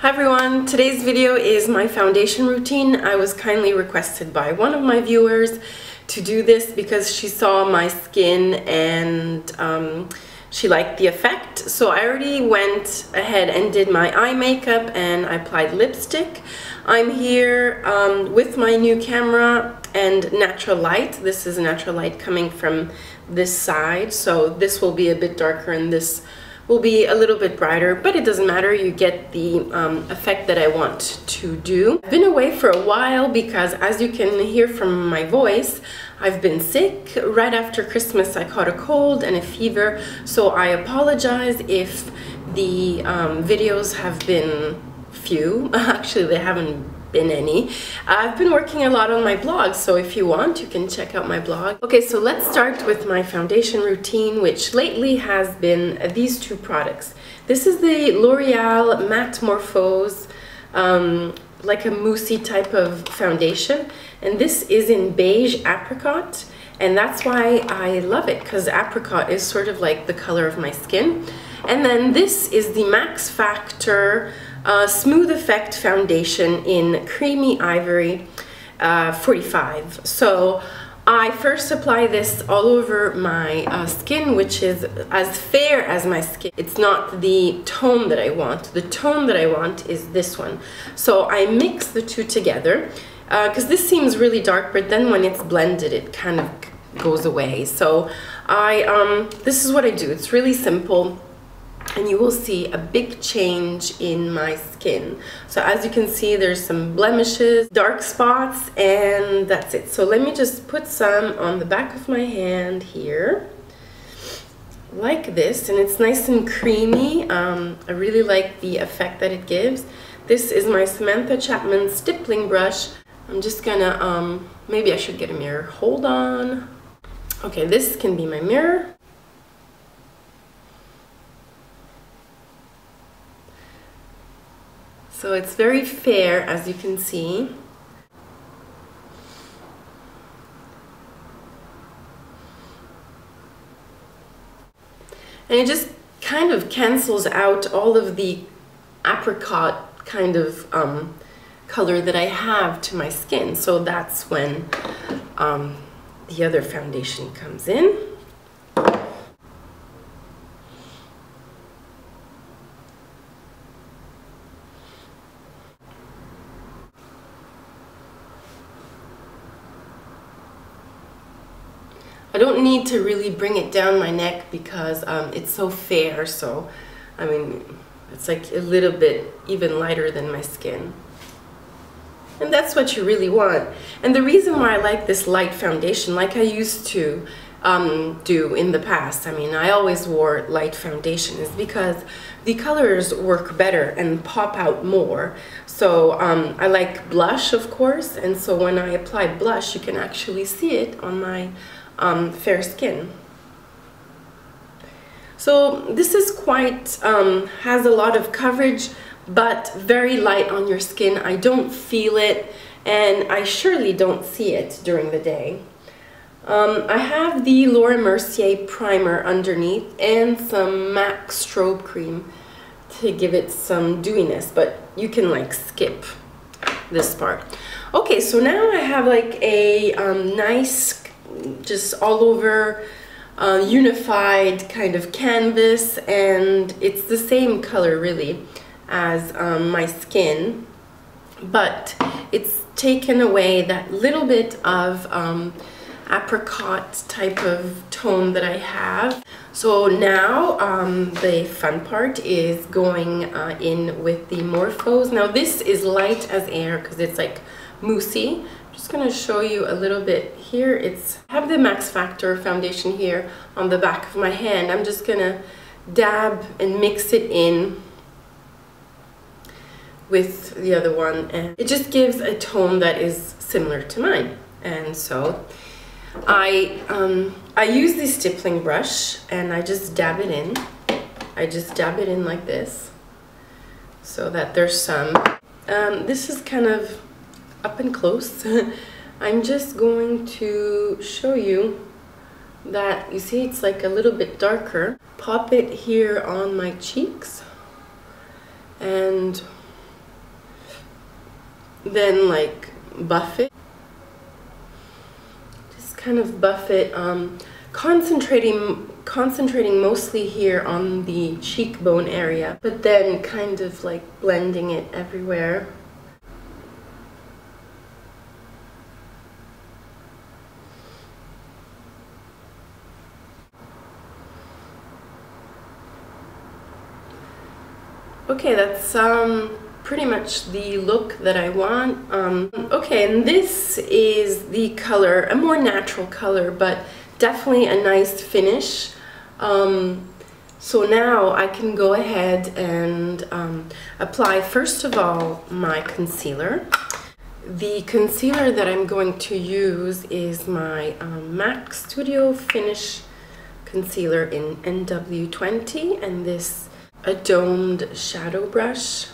Hi everyone, today's video is my foundation routine. I was kindly requested by one of my viewers to do this because she saw my skin and she liked the effect. So I already went ahead and did my eye makeup and I applied lipstick. I'm here with my new camera and natural light. This is natural light coming from this side, so this will be a bit darker and this will be a little bit brighter, but it doesn't matter. You get the effect that I want to do. I've been away for a while because, as you can hear from my voice, I've been sick. Right after Christmas I caught a cold and a fever, so I apologize if the videos have been few. Actually, they haven't been any. I've been working a lot on my blog, so if you want, you can check out my blog. Okay, so let's start with my foundation routine, which lately has been these two products. This is the L'Oreal Matte Morphose, like a moussey type of foundation, and this is in beige apricot, and that's why I love it, because apricot is sort of like the color of my skin. And then this is the Max Factor Smooth Effect Foundation in Creamy Ivory 45. So I first apply this all over my skin, which is as fair as my skin. It's not the tone that I want. The tone that I want is this one. So I mix the two together because this seems really dark, but then when it's blended it kind of goes away. So this is what I do. It's really simple, and you will see a big change in my skin. So as you can see, there's some blemishes, dark spots, and that's it. So let me just put some on the back of my hand here, like this, and it's nice and creamy. I really like the effect that it gives. This is my Samantha Chapman stippling brush. I'm just gonna, maybe I should get a mirror. Hold on. Okay, this can be my mirror. So it's very fair, as you can see. And it just kind of cancels out all of the apricot kind of color that I have to my skin. So that's when the other foundation comes in. I don't need to really bring it down my neck because it's so fair, so I mean it's like a little bit even lighter than my skin. And that's what you really want. And the reason why I like this light foundation, like I used to do in the past, I mean I always wore light foundation, is because the colors work better and pop out more. So I like blush, of course, and so when I apply blush you can actually see it on my fair skin. So this is quite, has a lot of coverage, but very light on your skin. I don't feel it, and I surely don't see it during the day. I have the Laura Mercier primer underneath and some MAC strobe cream to give it some dewiness, but you can like skip this part. Okay, so now I have like a nice, just all over unified kind of canvas, and it's the same color really as my skin, but it's taken away that little bit of apricot type of tone that I have. So now the fun part is going in with the Morphose. Now this is light as air because it's like moussey. Just going to show you a little bit here. I have the Max Factor foundation here on the back of my hand. I'm just going to dab and mix it in with the other one, and it just gives a tone that is similar to mine. And so I use the stippling brush and I just dab it in. I just dab it in like this so that there's some. This is kind of up and close. I'm just going to show you that, you see it's like a little bit darker. Pop it here on my cheeks, and then like buff it. Just kind of buff it, concentrating mostly here on the cheekbone area, but then kind of like blending it everywhere. Okay, that's pretty much the look that I want. Okay, and this is the color, a more natural color, but definitely a nice finish. So now I can go ahead and apply, first of all, my concealer. The concealer that I'm going to use is my MAC Studio Finish Concealer in NW20, and this a domed shadow brush.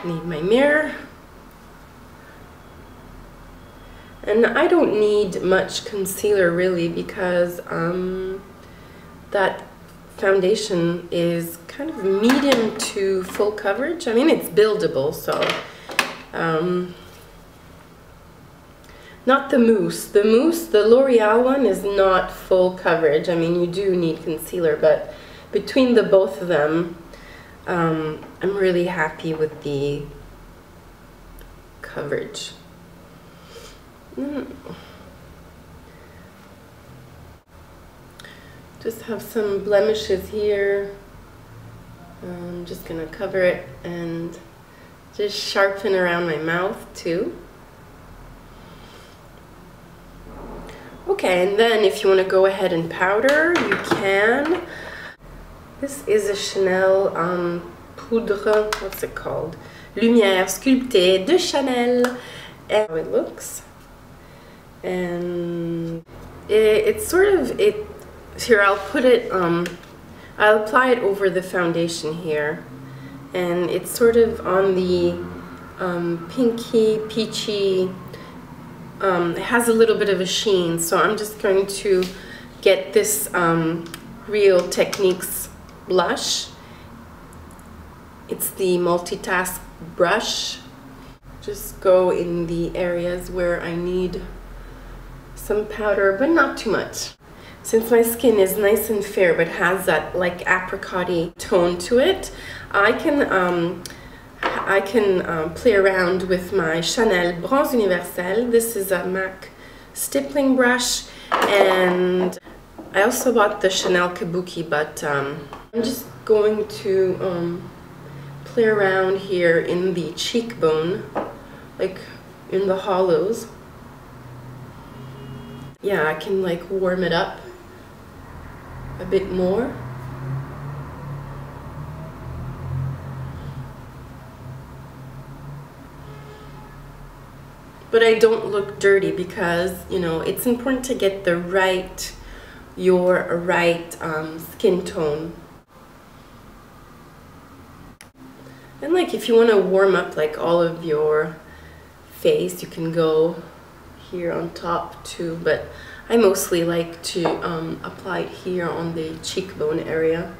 Need my mirror. And I don't need much concealer really, because that foundation is kind of medium to full coverage. I mean, it's buildable, so not the mousse. The L'Oreal one is not full coverage. I mean, you do need concealer, but between the both of them, I'm really happy with the coverage. Just have some blemishes here. I'm just gonna cover it and just sharpen around my mouth too. Okay, and then if you want to go ahead and powder, you can. This is a Chanel poudre, what's it called? Lumière sculptée de Chanel. And how it looks. And it's sort of, here I'll put it, I'll apply it over the foundation here. And it's sort of on the pinky, peachy, it has a little bit of a sheen. So I'm just going to get this Real Techniques blush. It's the multitask brush. Just go in the areas where I need some powder, but not too much. Since my skin is nice and fair but has that like apricot-y tone to it, I can play around with my Chanel Bronze Universel. This is a MAC stippling brush, and I also bought the Chanel Kabuki, but I'm just going to play around here in the cheekbone, like in the hollows. Yeah, I can like warm it up a bit more. But I don't look dirty because, you know, it's important to get the right, your right skin tone. And like if you want to warm up like all of your face, you can go here on top too, but I mostly like to apply it here on the cheekbone area.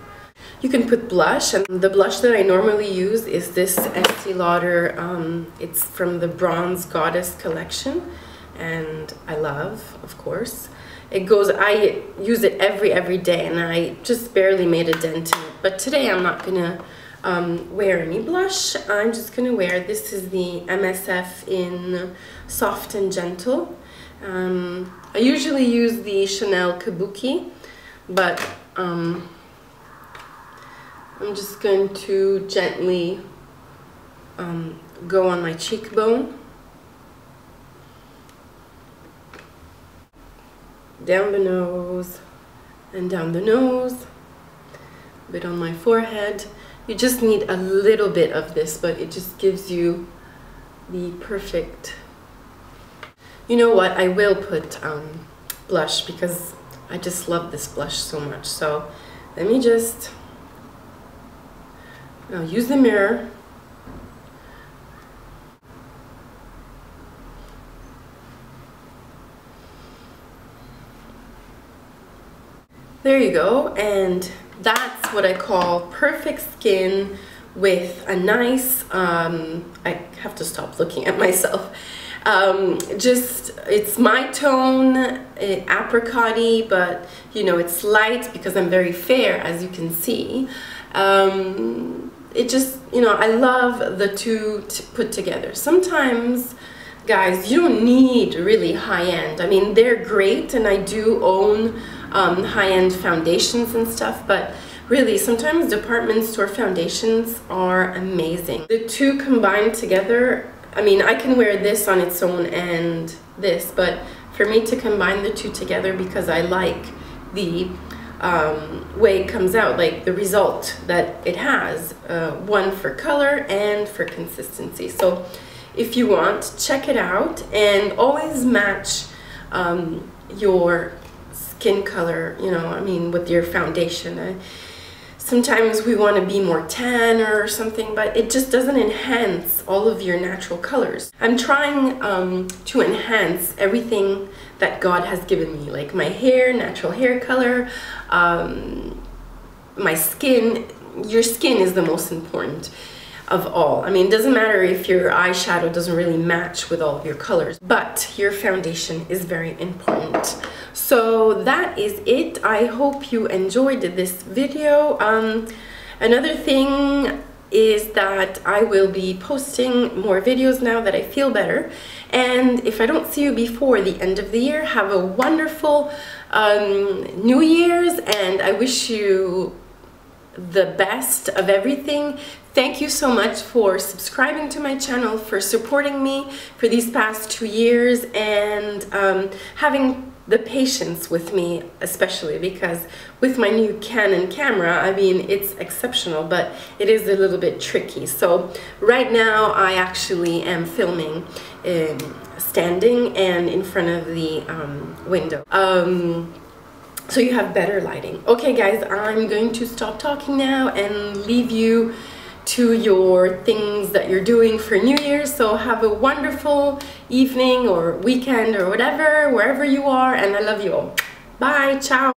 You can put blush, and the blush that I normally use is this Estee Lauder, it's from the Bronze Goddess collection, and I love, of course. It goes, I use it every day, and I just barely made a dent in it. But today I'm not gonna wear any blush. I'm just gonna wear, this is the MSF in Soft and Gentle. I usually use the Chanel Kabuki, but I'm just going to gently go on my cheekbone, down the nose, and down the nose, a bit on my forehead. You just need a little bit of this, but it just gives you the perfect. You know what, I will put blush because I just love this blush so much. So let me just now use the mirror. There you go, and that's what I call perfect skin with a nice, I have to stop looking at myself. It's my tone, apricot-y, but you know, it's light because I'm very fair, as you can see. It just, you know, I love the two put together. Sometimes, guys, you don't need really high-end. I mean, they're great, and I do own high-end foundations and stuff, but really, sometimes department store foundations are amazing. The two combined together, I mean, I can wear this on its own and this, but for me to combine the two together, because I like the way it comes out, like the result that it has, one for color and for consistency. So if you want, check it out, and always match your skin color, you know, I mean, with your foundation. Sometimes we want to be more tan or something, but it just doesn't enhance all of your natural colors. I'm trying to enhance everything that God has given me, like my hair, natural hair color, my skin. Your skin is the most important of all. I mean, it doesn't matter if your eyeshadow doesn't really match with all of your colors, but your foundation is very important. So that is it. I hope you enjoyed this video. Another thing is that I will be posting more videos now that I feel better. And if I don't see you before the end of the year, have a wonderful New Year's, and I wish you the best of everything. Thank you so much for subscribing to my channel, for supporting me for these past 2 years, and having the patience with me, especially because with my new Canon camera, I mean, it's exceptional, but it is a little bit tricky. So right now I actually am filming standing and in front of the window. So you have better lighting. Okay guys, I'm going to stop talking now and leave you to your things that you're doing for New Year's. So have a wonderful evening or weekend or whatever, wherever you are, and I love you all. Bye, ciao.